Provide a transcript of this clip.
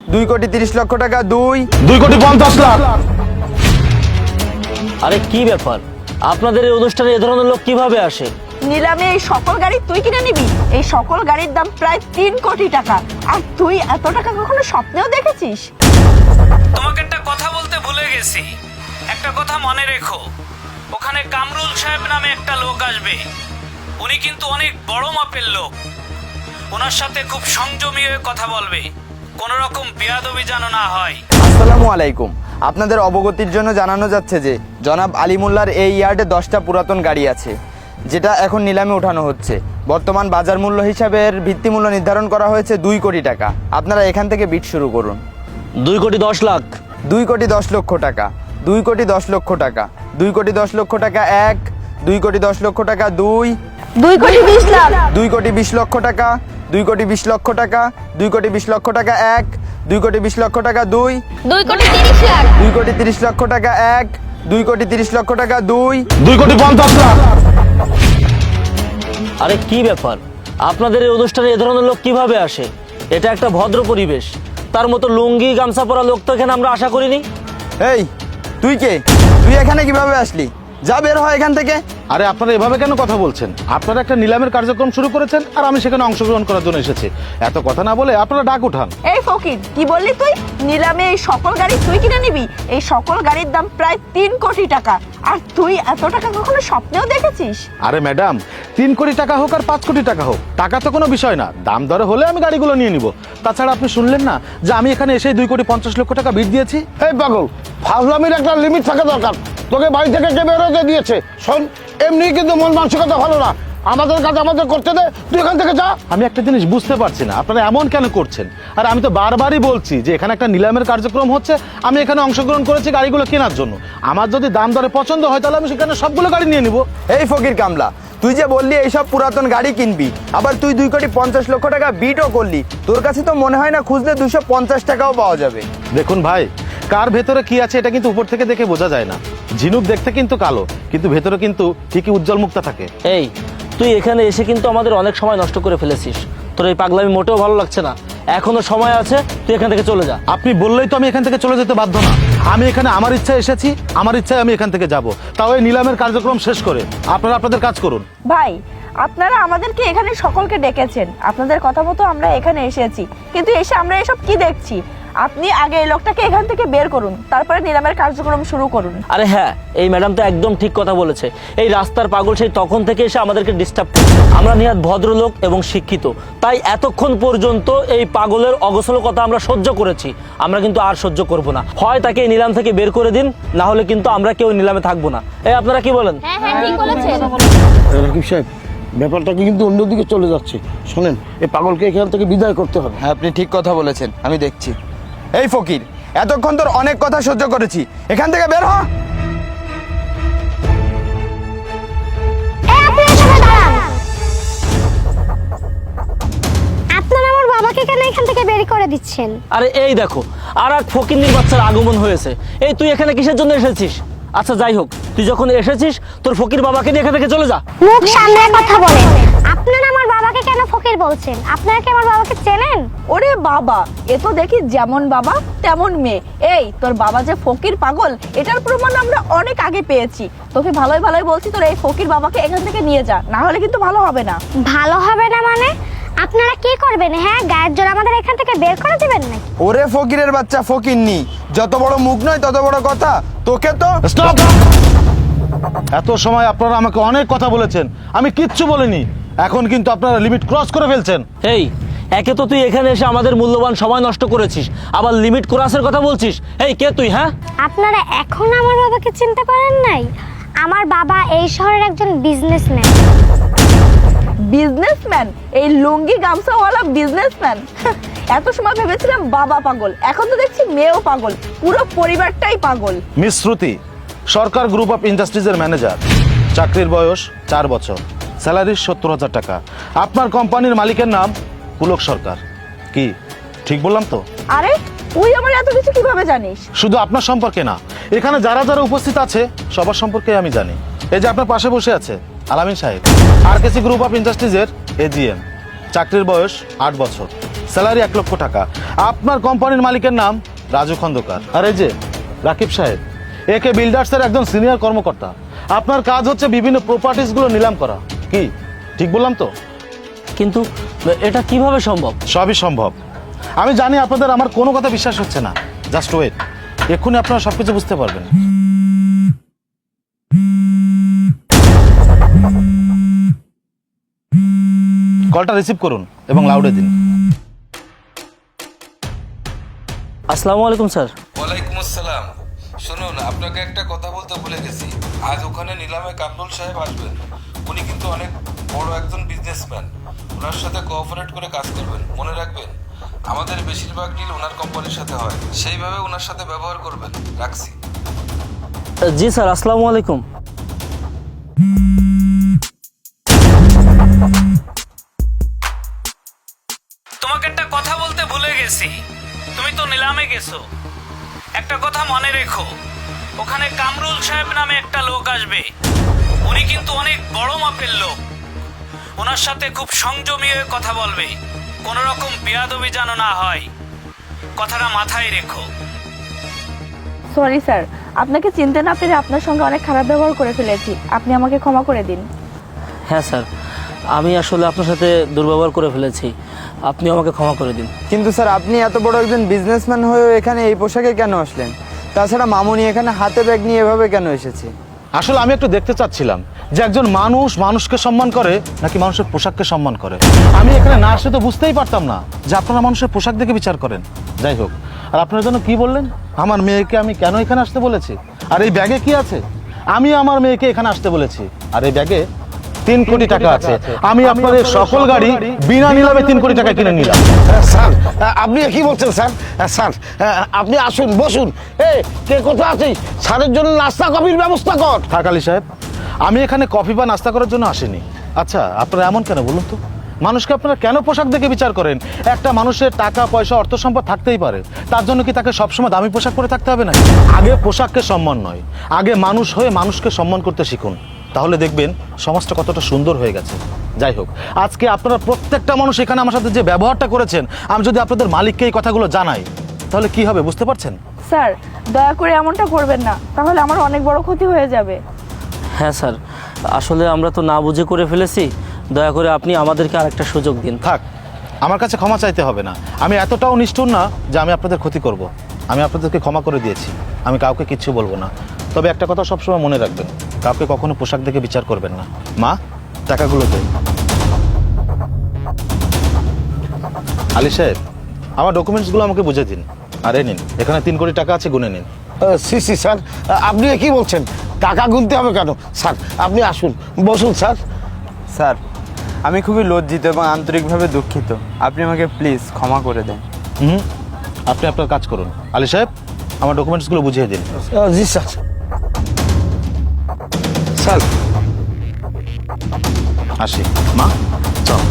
2,30,00,000 টাকা। 2,50,00,000। আরে কি ব্যাপার, আপনাদের এই অনুষ্ঠানে এ ধরনের লোক কিভাবে আসে? নিলামে এই সকল গাড়ি তুই কিনে নিবি? এই সকল গাড়ির দাম প্রায় 3 কোটি টাকা। আর তুই এত টাকা কখনো স্বপ্নেও দেখেছিস? তোমাকে একটা কথা বলতে ভুলে গেছি, একটা কথা মনে রেখো। ওখানে কামরুল সাহেব নামে একটা লোক আসবে, উনি কিন্তু অনেক বড় মাপের লোক। ওনার সাথে খুব সংযমী হয়ে কথা বলবে, কোনো রকম বেয়াদবি যেন না হয়। আসসালামু আলাইকুম। আপনাদের অবগতির জন্য জানানো যাচ্ছে যে জনাব আলিমুল্লার এই ইয়ার্ডে 10টা পুরাতন গাড়ি আছে, যেটা এখন নিলামে ওঠানো হচ্ছে। বর্তমান বাজার মূল্য হিসাবে এর ভিত্তিমূল্য নির্ধারণ করা হয়েছে 2 কোটি টাকা। আপনারা এখান থেকে বিট শুরু করুন। 2,10,00,000। 2,10,00,000 টাকা। 2,10,00,000 টাকা। 2,10,00,000 টাকা 1। 2,10,00,000 টাকা 2। 2,20,00,000। 2,20,00,000 টাকা। 2,20,00,000 টাকা। 2,20,00,000 টাকা 1। 2,20,00,000 টাকা 2। 2,30,00,000। 2,30,00,000 টাকা 1। 2,30,00,000 টাকা 2। 2,50,00,000। আরে কি ব্যাপার, আপনাদের এই অনুষ্ঠানে এ ধরনের লোক কিভাবে আসে? এটা একটা ভদ্র পরিবেশ, তার মতো লুঙ্গি গামছা পরা লোক তো এখানে আমরা আশা করিনি। এই তুই কে? তুই এখানে কিভাবে আসলি? যা, বের হয় এখান থেকে। আরে আপনারা এভাবে কেন কথা বলছেন? আপনারা একটা নিলামের কার্যক্রম শুরু করেছেন আর আমি সেখানে অংশগ্রহণ করার জন্য এসেছি। এত কথা না বলে আপনারা ডাক উঠান। এই ফকির, কি বললি তুই? নিলামে এই সকল গাড়ি তুই কিনে নিবি? এই সকল গাড়ির দাম প্রায় 3 কোটি টাকা। আর তুই এত টাকা কখনো স্বপ্নেও দেখেছিস? আরে ম্যাডাম, 3 কোটি টাকা হোক আর 5 কোটি টাকা হোক, টাকা তো কোনো বিষয় না। দাম দরে হলে আমি গাড়িগুলো নিয়ে নিব। তাছাড়া আপনি শুনলেন না যে আমি এখানে এসে 2,50,00,000 টাকা বিট দিয়েছি? এই পাগল, ফাজলামির একটা লিমিট থাকা দরকার। তোকে বাড়ি থেকে কে বেরোতে দিয়েছে? শোন, এমনি কিন্তু মন মানসিকতা ভালো না। আমাদের কাজ আমাদের করতে দে, তুই এখান থেকে যা। আমি একটা জিনিস বুঝতে পারছি না, আপনারা এমন কেন করছেন? আর আমি তো বারবারই বলছি যে এখানে একটা নিলামের কার্যক্রম হচ্ছে, আমি এখানে অংশগ্রহণ করেছি গাড়িগুলো কেনার জন্য। আমার যদি দাম দরে পছন্দ হয় তাহলে আমি সেখানে সবগুলো গাড়ি নিয়ে নিব। এই ফকির কামলা, তুই যে বললি এইসব পুরাতন গাড়ি কিনবি, আবার তুই 2,50,00,000 টাকা বিটও করলি। তোর কাছে তো মনে হয় না খুঁজলে 250 টাকাও পাওয়া যাবে। দেখুন ভাই, কার ভেতরে কি আছে এটা কিন্তু উপর থেকে দেখে বোঝা যায় না। ঝিনুক দেখতে কিন্তু কালো, কিন্তু ভেতরে কিন্তু ঠিকই উজ্জ্বল মুক্তা থাকে। এই তুই এখানে এসে কিন্তু আমাদের অনেক সময় নষ্ট করে ফেলেছিস। তোর এই পাগলামি মোটেও ভালো লাগছে না। এখনো সময় আছে, তুই এখান থেকে চলে যা। আপনি বললেই তো আমি এখান থেকে চলে যেতে বাধ্য না। আমি এখানে আমার ইচ্ছায় এসেছি, আমার ইচ্ছায় আমি এখান থেকে যাব, তাও এই নিলামের কার্যক্রম শেষ করে। আপনারা আপনাদের কাজ করুন। ভাই, আপনারা আমাদেরকে এখানে সকলকে ডেকেছেন, আপনাদের কথা মতো আমরা এখানে এসেছি, কিন্তু এসে আমরা এসব কি দেখছি? আপনি আগে এই লোকটাকে এখান থেকে বের করুন, তারপরে নিলামের কার্যক্রম শুরু করুন। আরে হ্যাঁ, এই ম্যাডাম তো একদম ঠিক কথা বলেছে। এই রাস্তার পাগল সেই তখন থেকে এসে আমাদেরকে ডিস্টার্ব করছে। আমরা নিহাত ভদ্রলোক এবং শিক্ষিত, তাই এতক্ষণ পর্যন্ত এই পাগলের অগোছলতা আমরা সহ্য করেছি। আমরা কিন্তু আর সহ্য করব না। হয় তাকে এই নিলাম থেকে বের করে দিন, না হলে কিন্তু আমরা কেউ নিলামে থাকবো না। এই আপনারা কি বলেন? রাকিব সাহেব, ব্যাপারটা কিন্তু অন্যদিকে চলে যাচ্ছে। শোনেন, এই পাগলকে এখান থেকে বিদায় করতে হবে। হ্যাঁ, আপনি ঠিক কথা বলেছেন, আমি দেখছি। এই ফকির, এতক্ষণ তোর অনেক কথা সহ্য করেছি, এখান থেকে বের হ। আপনারা আমার বাবাকে কেন এখান থেকে বের করে দিচ্ছেন? আরে এই দেখো, আর এক ফকিন্নির বাচ্চার আগমন হয়েছে। এই তুই এখানে কিসের জন্য এসেছিস? আচ্ছা যাই হোক, তুই যখন এসেছিস তোর ফকির বাবাকে নিয়ে এখান থেকে চলে যা। মুখ সামনে কথা বলেন। আপনারা আমার বাবাকে কেন ফকির বলছেন? আপনারা কি আমার বাবাকে চেনেন? ওরে বাবা, এ তো দেখি যেমন বাবা তেমন মেয়ে। এই তোর বাবা যে ফকির পাগল, এটার প্রমাণ আমরা অনেক আগে পেয়েছি। তোকে ভালোই ভালোই বলছি, তোর এই ফকির বাবাকে এখান থেকে নিয়ে যা, না হলে কিন্তু ভালো হবে না। ভালো হবে না মানে? আপনারা কি করবেন? হ্যাঁ, গায়ের জোর আমাদের এখান থেকে বের করে দিবেন নাকি? ওরে ফকিরের বাচ্চা, ফকিরনি, যত বড় মুখ নয় তত বড় কথা। তোকে তো স্টপ! এত সময় আপনারা আমাকে অনেক কথা বলেছেন, আমি কিচ্ছু বলিনি। এখন কিন্তু আপনারা লিমিট ক্রস করে ফেলছেন। এই একে তো তুই এখানে এসে আমাদের মূল্যবান সময় নষ্ট করেছিস, আবার লিমিট ক্রসের কথা বলছিস। এই কে তুই? হ্যাঁ, আপনারা এখন আমার বাবাকে চিনতে পারেন নাই? আমার বাবা এই শহরের একজন বিজনেসম্যান। বিজনেসম্যান? এই লুঙ্গি গামছাওয়ালা বিজনেসম্যান? এত সময় ভেবেছিলাম বাবা পাগল, এখন তো দেখছি মেয়েও পাগল, পুরো পরিবারটাই পাগল। Miss Shruti, Sarkar group of ইন্ডাস্ট্রিজের ম্যানেজার। চাকরির বয়স 4 বছর, স্যালারি 70,000 টাকা। আপনার কোম্পানির মালিকের নাম পুলক সরকার। কি ঠিক বললাম তো? আরে তুই আমার এত কিছু কিভাবে জানিস? শুধু আপনার সম্পর্কে না, এখানে যারা যারা উপস্থিত আছে সবার সম্পর্কে আমি জানি। এই যে আপনার পাশে বসে আছে আলামিন সাহেব, আরকেসি গ্রুপ অফ ইন্ডাস্ট্রিজের এজিএম। চাকরির বয়স 8 বছর, স্যালারি 1 লক্ষ টাকা। আপনার কোম্পানির মালিকের নাম রাজু খন্দকার। আর এই যে রাকিব সাহেব, একে বিল্ডার্সের একজন সিনিয়র কর্মকর্তা। আপনার কাজ হচ্ছে বিভিন্ন প্রপার্টিসগুলো নিলাম করা। কি ঠিক বললাম তো? কিন্তু এটা কিভাবে সম্ভব? সবই সম্ভব। আমি জানি আপনাদের আমার কোনো কথা বিশ্বাস হচ্ছে না, জাস্ট ওয়েট, এক্ষুনি আপনারা সবকিছু বুঝতে পারবেন। কলটা রিসিভ করুন এবং লাউডে দিন। আসসালামু আলাইকুম স্যার। ওয়ালাইকুম আসসালাম। শুনুন, আপনাকে একটা কথা বলতে ভুলে গেছি। আজ ওখানে নিলামে কামরুল সাহেব আসবেন। উনি কিন্তু অনেক বড় একজন বিজনেসম্যান। ওনার সাথে কোঅপারেট করে কাজ করবেন। মনে রাখবেন, আমাদের বেশিরভাগ ডিল ওনার কোম্পানির সাথে হয়, সেইভাবে ওনার সাথে ব্যবহার করবেন। রাখছি। জি স্যার, আসসালামু আলাইকুম। তোমাকে একটা কথা বলতে ভুলে গেছি। তুমি তো নিলামে গেছো, একটা কথা মনে রেখো, ওখানে কামরুল সাহেব নামে একটা লোক আসবে। উনি কিন্তু অনেক বড় মাপের লোক। ওনার সাথে খুব সংযমী হয়ে কথা বলবে, কোনো রকম বেয়াদবি যেন না হয়। কথাটা মাথায় রেখো। সরি স্যার, আপনাকে চিনতে না পেরে আপনার সঙ্গে অনেক খারাপ ব্যবহার করে ফেলেছি। আপনি আমাকে ক্ষমা করে দিন। হ্যাঁ স্যার, আমি আসলে আপনার সাথে দুর্ব্যবহার করে ফেলেছি, আপনি আমাকে ক্ষমা করে দিন। কিন্তু স্যার, আপনি এত বড় একজন বিজনেসম্যান হয়েও এখানে এই পোশাকে কেন আসলেন? তাছাড়া মামুনি এখানে হাতে ব্যাগ নিয়ে এভাবে কেন এসেছে? আসলে আমি একটু দেখতে চাচ্ছিলাম যে একজন মানুষ মানুষকে সম্মান করে নাকি মানুষের পোশাককে সম্মান করে। আমি এখানে না আসলে তো বুঝতেই পারতাম না যে আপনারা মানুষের পোশাক দেখে বিচার করেন। যাই হোক, আর আপনার জন্য কি বললেন? আমার মেয়েকে আমি কেন এখানে আসতে বলেছি? আর এই ব্যাগে কি আছে? আমি আমার মেয়েকে এখানে আসতে বলেছি, আর এই ব্যাগে 3 কোটি টাকা আছে। আমি আপনাদের সকল গাড়ি বিনা নিলামে 3 কোটি টাকা কিনে নিলাম। স্যার, আপনি কি বলছেন স্যার? স্যার, আপনি আসুন, বসুন। কে কোথায় আছিস? স্যারের জন্য নাস্তা কফির ব্যবস্থা কর। থাক আলী সাহেব, আমি এখানে কফি বা নাস্তা করার জন্য আসিনি। আচ্ছা, আপনারা এমন কেন বলুন তো? মানুষকে আপনারা কেন পোশাক দেখে বিচার করেন? একটা মানুষের টাকা পয়সা অর্থ সম্পদ থাকতেই পারে, তার জন্য কি তাকে সবসময় দামি পোশাক পরে থাকতে হবে না? আগে পোশাককে সম্মান নয়, আগে মানুষ হয়ে মানুষকে সম্মান করতে শিখুন, তাহলে দেখবেন সমাজটা কতটা সুন্দর হয়ে গেছে। যাই হোক, আজকে আপনারা প্রত্যেকটা মানুষ এখানে আমার সাথে যে ব্যবহারটা করেছেন, আমি যদি আপনাদের মালিককে এই কথাগুলো জানাই তাহলে কি হবে বুঝতে পারছেন? স্যার, দয়া করে এমনটা করবেন না, তাহলে আমার অনেক বড় ক্ষতি হয়ে যাবে। হ্যাঁ স্যার, আসলে আমরা তো না বুঝে করে ফেলেছি, দয়া করে আপনি আমাদেরকে আরেকটা সুযোগ দিন। থাক, আমার কাছে ক্ষমা চাইতে হবে না। আমি এতটাও নিষ্ঠুর না যে আমি আপনাদের ক্ষতি করব। আমি আপনাদেরকে ক্ষমা করে দিয়েছি, আমি কাউকে কিচ্ছু বলবো না। তবে একটা কথা সবসময় মনে রাখবেন, কাউকে কখনো পোশাক দেখে বিচার করবেন না। মা, টাকাগুলো দেন। আলী সাহেব, আমার ডকুমেন্টসগুলো আমাকে বুঝে দিন। আর এই নিন, এখানে 3 কোটি টাকা আছে, গুনে নিন। সি স্যার, আপনি কি বলছেন? টাকা গুনতে হবে কেন? স্যার, আপনি আসুন, বসুন স্যার। স্যার, আমি খুবই লজ্জিত এবং আন্তরিকভাবে দুঃখিত। আপনি আমাকে প্লিজ ক্ষমা করে দেন। আপনি আপনার কাজ করুন। আলী সাহেব, আমার ডকুমেন্টসগুলো বুঝিয়ে দিন। জি স্যার। স্যার, আসি। মা, চল।